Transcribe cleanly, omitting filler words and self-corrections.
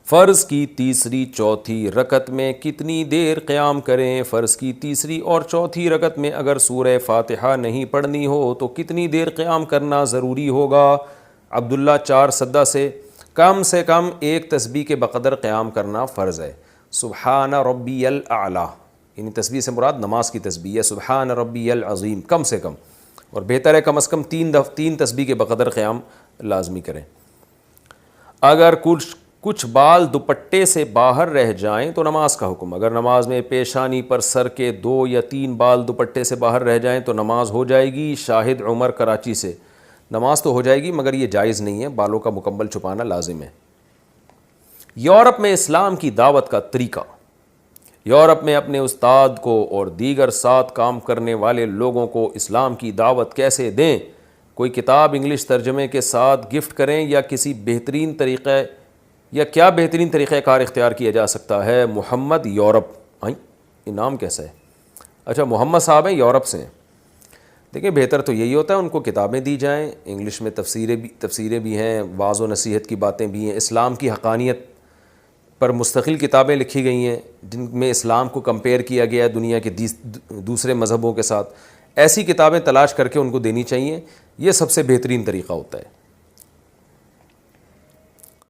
فرض کی تیسری چوتھی رکعت میں کتنی دیر قیام کریں؟ فرض کی تیسری اور چوتھی رکعت میں اگر سورہ فاتحہ نہیں پڑھنی ہو تو کتنی دیر قیام کرنا ضروری ہوگا؟ عبداللہ 4 سدہ سے کم ایک تسبیح کے بقدر قیام کرنا فرض ہے۔ سبحان ربی الاعلیٰ، یعنی تسبیح سے مراد نماز کی تسبیح ہے، سبحان ربی العظیم کم سے کم، اور بہتر ہے کم از کم 3 تسبیح کے بقدر قیام لازمی کریں۔ اگر کچھ بال دوپٹے سے باہر رہ جائیں تو نماز کا حکم۔ اگر نماز میں پیشانی پر سر کے 2 یا 3 بال دوپٹے سے باہر رہ جائیں تو نماز ہو جائے گی۔ شاہد عمر کراچی سے، نماز تو ہو جائے گی مگر یہ جائز نہیں ہے، بالوں کا مکمل چھپانا لازم ہے۔ یورپ میں اسلام کی دعوت کا طریقہ۔ یورپ میں اپنے استاد کو اور دیگر ساتھ کام کرنے والے لوگوں کو اسلام کی دعوت کیسے دیں؟ کوئی کتاب انگلش ترجمے کے ساتھ گفٹ کریں یا کیا بہترین طریقہ کار اختیار کیا جا سکتا ہے؟ محمد یورپ، یہ نام کیسا ہے؟ اچھا محمد صاحب ہیں، یورپ سے ہیں۔ دیکھیں بہتر تو یہی ہوتا ہے ان کو کتابیں دی جائیں، انگلش میں تفسیریں بھی ہیں، واعظ و نصیحت کی باتیں بھی ہیں، اسلام کی حقانیت پر مستقل کتابیں لکھی گئی ہیں جن میں اسلام کو کمپیئر کیا گیا ہے دنیا کے دوسرے مذہبوں کے ساتھ۔ ایسی کتابیں تلاش کر کے ان کو دینی چاہیے، یہ سب سے بہترین طریقہ ہوتا ہے۔